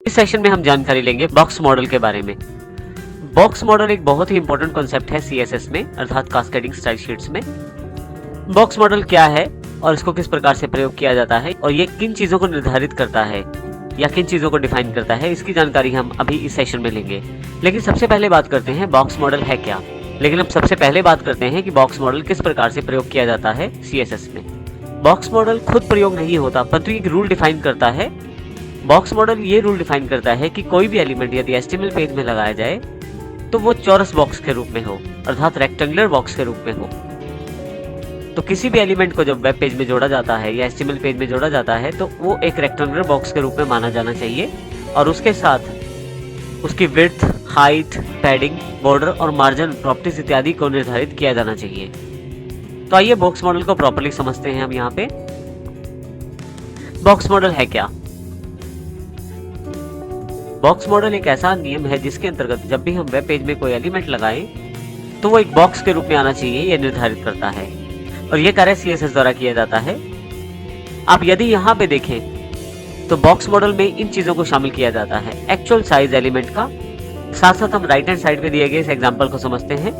इस सेशन में हम जानकारी लेंगे बॉक्स मॉडल के बारे में। बॉक्स मॉडल एक बहुत ही इंपॉर्टेंट कॉन्सेप्ट है सीएसएस में, अर्थात कास्केडिंग स्टाइल शीट्स में। बॉक्स मॉडल क्या है और इसको किस प्रकार से प्रयोग किया जाता है और ये किन चीजों को निर्धारित करता है या किन चीजों को डिफाइन करता है, इसकी जानकारी हम अभी इस सेशन में लेंगे। लेकिन सबसे पहले बात करते हैं बॉक्स मॉडल है क्या। लेकिन अब सबसे पहले बात करते हैं कि बॉक्स मॉडल किस प्रकार से प्रयोग किया जाता है सीएसएस में। बॉक्स मॉडल खुद प्रयोग नहीं होता, परंतु एक रूल डिफाइन करता है। बॉक्स मॉडल ये रूल डिफाइन करता है कि कोई भी एलिमेंट यदि एचटीएमएल पेज में लगाया जाए तो वो चौरस बॉक्स के रूप में हो, अर्थात रेक्टेंगुलर बॉक्स के रूप में हो। तो किसी भी एलिमेंट को जब वेब पेज में जोड़ा जाता है या एचटीएमएल पेज में जोड़ा जाता है तो वो एक रेक्टेंगुलर बॉक्स के रूप में माना जाना चाहिए और उसके साथ उसकी विड्थ, हाइट, पैडिंग, बॉर्डर और मार्जिन प्रॉपर्टीज इत्यादि को निर्धारित किया जाना चाहिए। तो आइए बॉक्स मॉडल को प्रॉपर्ली समझते हैं हम यहाँ पे। बॉक्स मॉडल है क्या? बॉक्स मॉडल एक ऐसा नियम है जिसके अंतर्गत जब भी हम वेब पेज में कोई एलिमेंट लगाएं तो वो एक बॉक्स के रूप में आना चाहिए, यह निर्धारित करता है और यह कार्य सीएसएस द्वारा किया जाता है। आप यदि यहाँ पे देखें तो बॉक्स मॉडल में इन चीजों को शामिल किया जाता है। एक्चुअल साइज एलिमेंट का, साथ साथ हम राइट हैंड साइड पे दिए गए इस एग्जांपल को समझते हैं।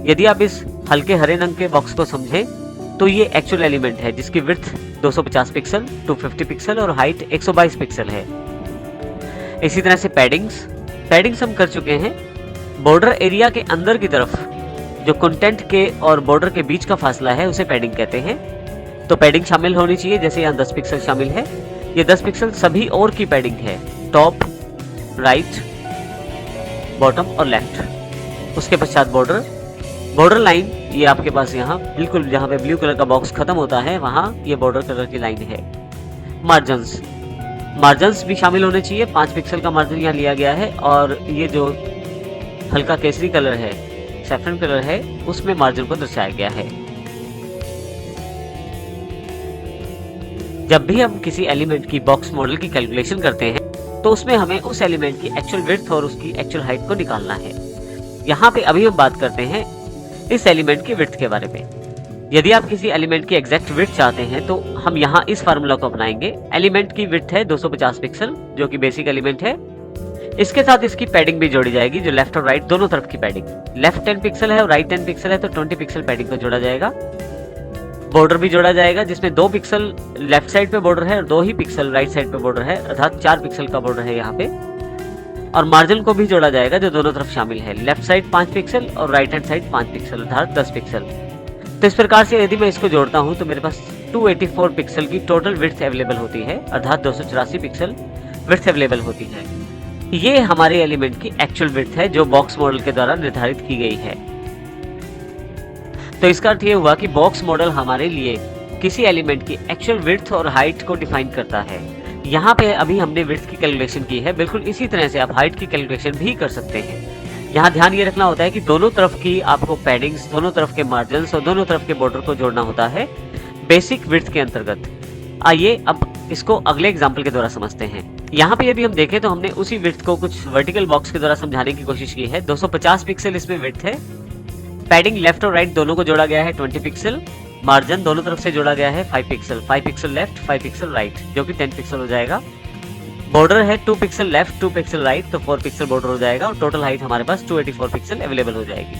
यदि आप इस हल्के हरे रंग के बॉक्स को समझें तो ये एक्चुअल एलिमेंट है जिसकी विड्थ 250 पिक्सल, 250 पिक्सल और हाइट 122 पिक्सल है। इसी तरह से पैडिंग्स हम कर चुके हैं। बॉर्डर एरिया के अंदर की तरफ जो कंटेंट के और बॉर्डर के बीच का फासला है उसे पैडिंग कहते हैं। तो पैडिंग शामिल होनी चाहिए, जैसे यहाँ 10 पिक्सल शामिल है। ये 10 पिक्सल सभी और की पैडिंग है, टॉप, राइट, बॉटम और लेफ्ट। उसके पश्चात बॉर्डर लाइन, ये आपके पास यहाँ बिल्कुल जहाँ पे ब्लू कलर का बॉक्स खत्म होता है वहाँ ये बॉर्डर कलर की लाइन है। मार्जिन्स भी शामिल होने चाहिए। 5 पिक्सल का मार्जिन यहाँ लिया गया है और ये जो हल्का केसरी कलर है, सैफरन कलर है, उसमें मार्जिन को दर्शाया गया है। जब भी हम किसी एलिमेंट की बॉक्स मॉडल की कैलकुलेशन करते हैं तो उसमें हमें उस एलिमेंट की एक्चुअल विड्थ और उसकी एक्चुअल हाइट को निकालना है। यहाँ पे अभी हम बात करते हैं इस एलिमेंट की विड्थ के बारे में। यदि आप किसी एलिमेंट की एग्जैक्ट विड्थ चाहते हैं तो हम यहाँ इस फार्मूला को अपनाएंगे। एलिमेंट की विड्थ है 250 पिक्सल जो कि बेसिक एलिमेंट है। इसके साथ इसकी पैडिंग भी जोड़ी जाएगी, जो लेफ्ट और राइट दोनों तरफ की पैडिंग। लेफ्ट 10 पिक्सल है और राइट 10 पिक्सल है तो 20 पिक्सल पैडिंग को जोड़ा जाएगा। बॉर्डर भी जोड़ा जाएगा जिसमें 2 पिक्सल लेफ्ट साइड पे बॉर्डर है और 2 ही पिक्सल राइट साइड पे बॉर्डर है, अर्थात 4 पिक्सल का बॉर्डर है यहाँ पे। और मार्जिन को भी जोड़ा जाएगा जो दोनों तरफ शामिल है। लेफ्ट साइड 5 पिक्सल और राइट हैंड साइड 5 पिक्सल, अर्थात 10 पिक्सल। तो इस प्रकार से यदि मैं इसको जोड़ता हूं तो मेरे पास 284 पिक्सल की टोटल विड्थ अवेलेबल होती है, अर्थात 284 पिक्सल विड्थ अवेलेबल होती है। ये हमारे एलिमेंट की एक्चुअल विड्थ है जो बॉक्स मॉडल के द्वारा निर्धारित की गई है। तो इसका अर्थ ये हुआ कि बॉक्स मॉडल हमारे लिए किसी एलिमेंट की एक्चुअल विड्थ और हाइट को डिफाइन करता है। यहाँ पे अभी हमने विड्थ की कैलकुलेशन की है, बिल्कुल इसी तरह से आप हाइट की कैलकुलेशन भी कर सकते हैं। यहाँ ध्यान ये रखना होता है कि दोनों तरफ की आपको पैडिंग्स, दोनों तरफ के मार्जिन्स और दोनों तरफ के बॉर्डर को जोड़ना होता है बेसिक विड्थ के अंतर्गत। आइए अब इसको अगले एग्जांपल के द्वारा समझते हैं। यहाँ पे यदि हम देखें तो हमने उसी विड्थ को कुछ वर्टिकल बॉक्स के द्वारा समझाने की कोशिश की है। 250 पिक्सल इसमें विड्थ है। पैडिंग लेफ्ट और राइट दोनों को जोड़ा गया है 20 पिक्सल। मार्जिन दोनों तरफ से जोड़ा गया है 5 pixel, 5 pixel left, 5 pixel right, जो कि 10 पिक्सल हो जाएगा। बॉर्डर है 2 पिक्सल लेफ्ट, 2 पिक्सल राइट, तो 4 पिक्सल बॉर्डर हो जाएगा और टोटल हाइट हमारे पास 284 पिक्सल अवेलेबल हो जाएगी।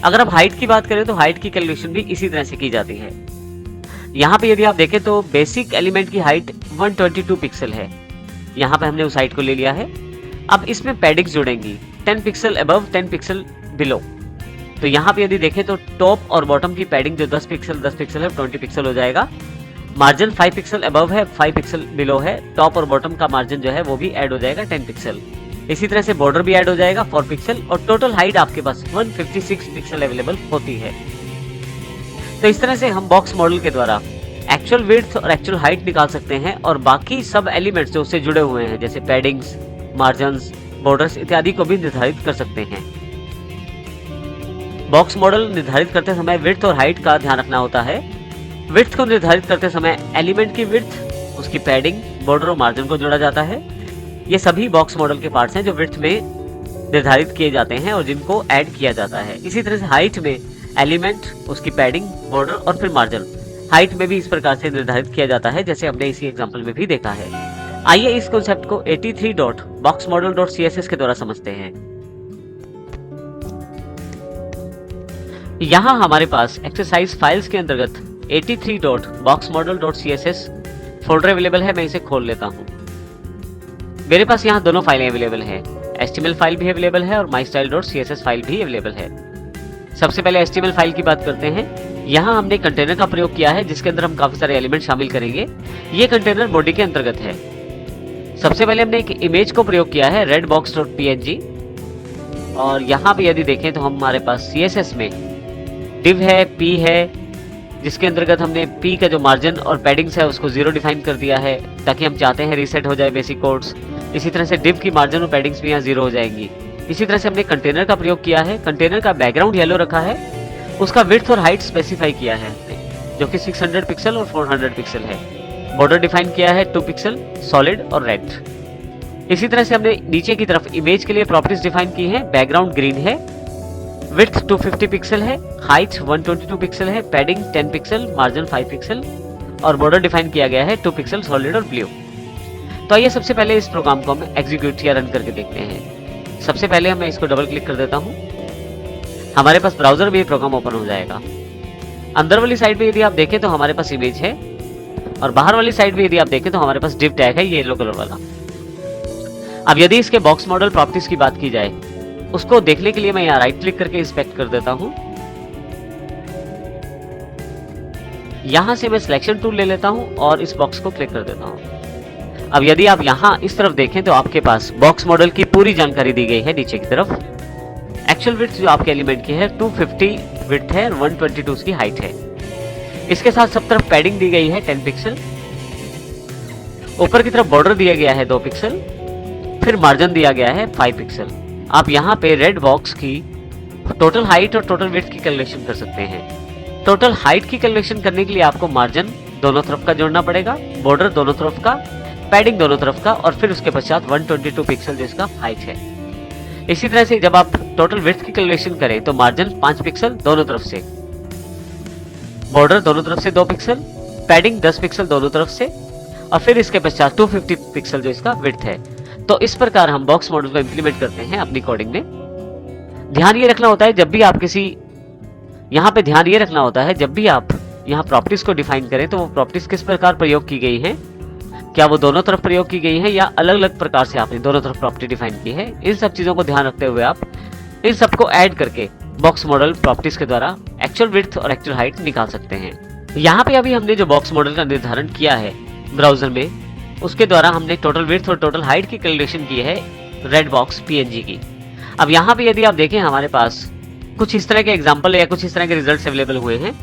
अगर आप हाइट की बात करें तो हाइट की कैलकुलेशन भी इसी तरह से की जाती है। यहाँ पे यदि आप देखें तो बेसिक एलिमेंट की हाइट 122 पिक्सल है। यहाँ पे हमने उस हाइट को ले लिया है। अब इसमें पैडिंग्स जुड़ेंगी 10 पिक्सल अबव, 10 पिक्सल बिलो। तो यहाँ पे यदि देखें तो टॉप और बॉटम की पैडिंग जो 10 पिक्सल है 20 पिक्सल हो जाएगा। मार्जिन 5 पिक्सल अबव है, 5 पिक्सल बिलो है। टॉप और बॉटम का मार्जिन जो है वो भी ऐड हो जाएगा 10 पिक्सल। इसी तरह से बॉर्डर भी ऐड हो जाएगा 4 पिक्सल और टोटल हाइट आपके पास 156 पिक्सल अवेलेबल होती है। तो इस तरह से हम बॉक्स मॉडल के द्वारा एक्चुअल विड्थ और एक्चुअल हाइट निकाल सकते हैं और बाकी सब एलिमेंट्स जो उससे जुड़े हुए हैं जैसे पैडिंग्स, मार्जिन्स, बॉर्डर्स इत्यादि को भी निर्धारित कर सकते हैं। बॉक्स मॉडल निर्धारित करते समय विड्थ और हाइट का ध्यान रखना होता है। विड्थ को निर्धारित करते समय एलिमेंट की विड्थ, उसकी पैडिंग, बॉर्डर और मार्जिन को जोड़ा जाता है। ये सभी बॉक्स मॉडल के पार्ट्स हैं जो विड्थ में निर्धारित किए जाते हैं और जिनको ऐड किया जाता है। इसी तरह से हाइट में एलिमेंट, उसकी पैडिंग, बॉर्डर और फिर मार्जिन हाइट में भी इस प्रकार से निर्धारित किया जाता है जैसे हमने इसी एग्जांपल में भी देखा है। आइए इस कॉन्सेप्ट को 83.boxmodel.css के द्वारा समझते हैं। यहाँ हमारे पास एक्सरसाइज फाइल्स के अंतर्गत 83.boxmodel.css फोल्डर अवेलेबल है। मैं इसे खोल लेता हूँ। मेरे पास यहाँ दोनों फाइलें अवेलेबल है, HTML फाइल भी अवेलेबल है और mystyle.css फाइल भी अवेलेबल है। सबसे पहले HTML फाइल की बात करते हैं। यहाँ हमने कंटेनर का प्रयोग किया है जिसके अंदर हम काफी सारे एलिमेंट शामिल करेंगे। ये कंटेनर बॉडी के अंतर्गत है। सबसे पहले हमने एक इमेज को प्रयोग किया है redbox.png, और यहाँ पे यदि देखें तो हमारे पास CSS में div है, p है, जिसके अंतर्गत हमने p का जो मार्जिन और पैडिंग्स है उसको 0 डिफाइन कर दिया है ताकि हम चाहते हैं रीसेट हो जाए बेसिक कोड्स। इसी तरह से div की मार्जिन और पैडिंग्स भी यहाँ 0 हो जाएंगी। इसी तरह से हमने कंटेनर का प्रयोग किया है। कंटेनर का बैकग्राउंड येलो रखा है, उसका विड्थ और हाइट स्पेसिफाई किया है जो कि 600 पिक्सल और 400 पिक्सल है। बॉर्डर डिफाइन किया है 2 पिक्सल, सॉलिड और रेड। इसी तरह से हमने नीचे की तरफ इमेज के लिए प्रॉपर्टीज डिफाइन की है। बैकग्राउंड ग्रीन है, विड्थ 250 पिक्सल है, हाइट 122 पिक्सल है, पैडिंग 10 पिक्सल, मार्जिन 5 पिक्सल और बॉर्डर डिफाइन किया गया है 2 पिक्सल, सॉलिड और ब्लू। तो आइए सबसे पहले इस प्रोग्राम को हम एग्जीक्यूट या रन करके देखते हैं। सबसे पहले मैं इसको डबल क्लिक कर देता हूँ। हमारे पास ब्राउजर में ये प्रोग्राम ओपन हो जाएगा। अंदर वाली साइड में यदि आप देखें तो हमारे पास इमेज है और बाहर वाली साइड में यदि आप देखें तो हमारे पास div टैग है, ये येलो कलर वाला। अब यदि इसके बॉक्स मॉडल प्रॉपर्टीज की बात की जाए, उसको देखने के लिए मैं यहाँ राइट क्लिक करके इंस्पेक्ट कर देता हूँ। यहां से मैं सिलेक्शन टूल ले लेता हूं और इस बॉक्स को क्लिक कर देता हूं। अब यदि आप यहां इस तरफ देखें तो आपके पास बॉक्स मॉडल की पूरी जानकारी दी गई है। नीचे की तरफ एक्चुअल विड्थ जो आपके एलिमेंट की है 250 विड्थ है, 122 उसकी हाइट है। इसके साथ सब तरफ पैडिंग दी गई है 10 पिक्सल। ऊपर की तरफ बॉर्डर दिया गया है 2 पिक्सल, फिर मार्जिन दिया गया है 5 पिक्सल। आप यहाँ पे रेड बॉक्स की टोटल हाइट और टोटल विड्थ की कैलकुलेशन कर सकते हैं। टोटल हाइट की कैलकुलेशन करने के लिए आपको मार्जिन दोनों तरफ का जोड़ना पड़ेगा, बॉर्डर दोनों तरफ का, पैडिंग दोनों तरफ का और फिर उसके पश्चात 122 पिक्सल जिसका हाइट है। इसी तरह से जब आप टोटल विड्थ की कैलकुलेशन करें तो मार्जिन 5 पिक्सल दोनों तरफ से, बॉर्डर दोनों तरफ से 2 पिक्सल, पैडिंग 10 पिक्सल दोनों तरफ से और फिर इसके पश्चात 250 पिक्सल जो इसका विड्थ है। तो इस प्रकार हम बॉक्स मॉडल को इंप्लीमेंट करते हैं अपनी कोडिंग में। ध्यान ये रखना होता है जब भी आप किसी यहाँ पे ध्यान ये रखना होता है जब भी आप यहाँ प्रॉपर्टीज को डिफाइन करें तो वो प्रॉपर्टीज किस प्रकार प्रयोग की गई हैं, क्या वो दोनों तरफ प्रयोग की गई है या अलग अलग प्रकार से आपने दोनों तरफ प्रॉपर्टी डिफाइन की है। इन सब चीजों को ध्यान रखते हुए आप इन सबको ऐड करके बॉक्स मॉडल प्रॉपर्टीज के द्वारा एक्चुअल विड्थ और एक्चुअल हाइट निकाल सकते हैं। यहाँ पे अभी हमने जो बॉक्स मॉडल का निर्धारण किया है ब्राउजर में, उसके द्वारा हमने टोटल विड्थ और टोटल हाइट की कैलकुलेशन की है रेड बॉक्स PNG की। अब यहाँ पे यदि आप देखें हमारे पास कुछ इस तरह के एग्जाम्पल या कुछ इस तरह के रिजल्ट्स अवेलेबल हुए हैं।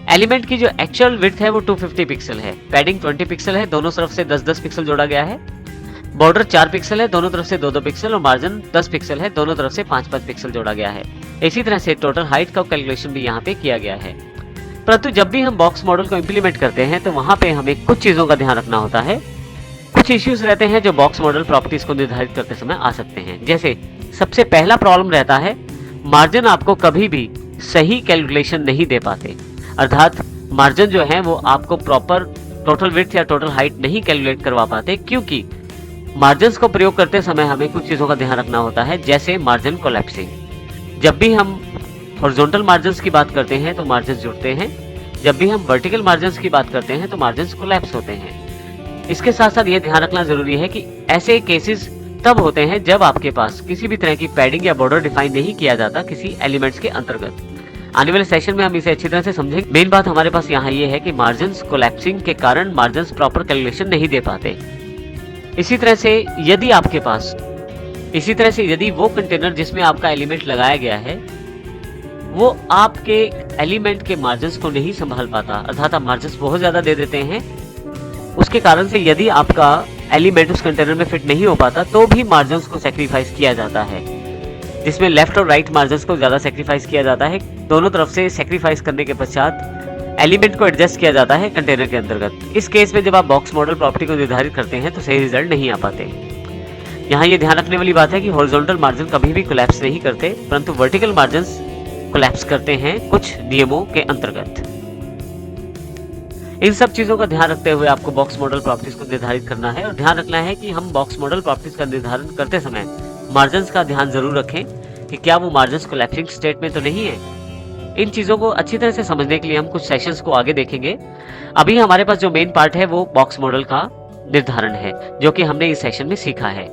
एलिमेंट की जो एक्चुअल विड्थ है वो 250 पिक्सल है, पैडिंग 20 पिक्सल है, दोनों तरफ से 10-10 पिक्सल जोड़ा गया है, बॉर्डर 4 पिक्सल है, दोनों तरफ से 2-2 पिक्सल और मार्जिन 10 पिक्सल है, दोनों तरफ से 5-5 पिक्सल जोड़ा गया है। इसी तरह से टोटल हाइट का कैलकुलेशन भी यहाँ पे किया गया है। परंतु जब भी हम बॉक्स मॉडल को इंप्लीमेंट करते हैं तो वहां पे हमें कुछ चीजों का ध्यान रखना होता है। कुछ इश्यूज रहते हैं जो बॉक्स मॉडल प्रॉपर्टीज को निर्धारित करते समय आ सकते हैं। जैसे सबसे पहला प्रॉब्लम रहता है मार्जिन आपको कभी भी सही कैलकुलेशन नहीं दे पाते, अर्थात मार्जिन जो है वो आपको प्रॉपर टोटल विड्थ या टोटल हाइट नहीं कैलकुलेट करवा पाते, क्योंकि मार्जिन्स को प्रयोग करते समय हमें कुछ चीजों का ध्यान रखना होता है। जैसे मार्जिन कोलैप्सिंग, जब भी हम हॉरिजॉन्टल मार्जिन्स की बात करते हैं तो मार्जिन्स जुड़ते हैं, जब भी हम वर्टिकल मार्जिन्स की बात करते हैं तो मार्जिन्स कोलैप्स होते हैं। इसके साथ साथ ये ध्यान रखना जरूरी है कि ऐसे केसेस तब होते हैं जब आपके पास किसी भी तरह की पैडिंग या बॉर्डर डिफाइन नहीं किया जाता किसी एलिमेंट्स के अंतर्गत। आने वाले सेशन में हम इसे अच्छी तरह से समझेंगे। मेन बात हमारे पास यहाँ ये है कि मार्जिन्स कोलैप्सिंग के कारण मार्जिन्स प्रॉपर कैलकुलेशन नहीं दे पाते। इसी तरह से यदि वो कंटेनर जिसमें आपका एलिमेंट लगाया गया है वो आपके एलिमेंट के मार्जिन्स को नहीं संभाल पाता, अर्थात आप मार्जिन्स बहुत ज्यादा दे देते हैं, उसके कारण से यदि आपका एलिमेंट उस कंटेनर में फिट नहीं हो पाता तो भी मार्जिन्स को सेक्रीफाइस किया जाता है, जिसमें लेफ्ट और राइट मार्जिन्स को ज्यादा सेक्रीफाइस किया जाता है। दोनों तरफ से सेक्रीफाइस करने के पश्चात एलिमेंट को एडजस्ट किया जाता है कंटेनर के अंतर्गत। इस केस में जब आप बॉक्स मॉडल प्रॉपर्टी को निर्धारित करते हैं तो सही रिजल्ट नहीं आ पाते। यहाँ ये ध्यान रखने वाली बात है कि हॉरिजॉन्टल मार्जिन कभी भी कोलैप्स नहीं करते, परंतु वर्टिकल मार्जिन्स कोलैप्स करते हैं कुछ नियमों के अंतर्गत। इन सब चीजों का ध्यान रखते हुए आपको बॉक्स मॉडल प्रॉपर्टीज को निर्धारित करना है और ध्यान रखना है कि हम बॉक्स मॉडल प्रॉपर्टीज का निर्धारण करते समय मार्जिन्स का ध्यान जरूर रखें कि क्या वो मार्जिन्स कोलैप्सिंग स्टेट में तो नहीं है। इन चीजों को अच्छी तरह से समझने के लिए हम कुछ सेशंस को आगे देखेंगे। अभी हमारे पास जो मेन पार्ट है वो बॉक्स मॉडल का निर्धारण है, जो कि हमने इस सेशन में सीखा है।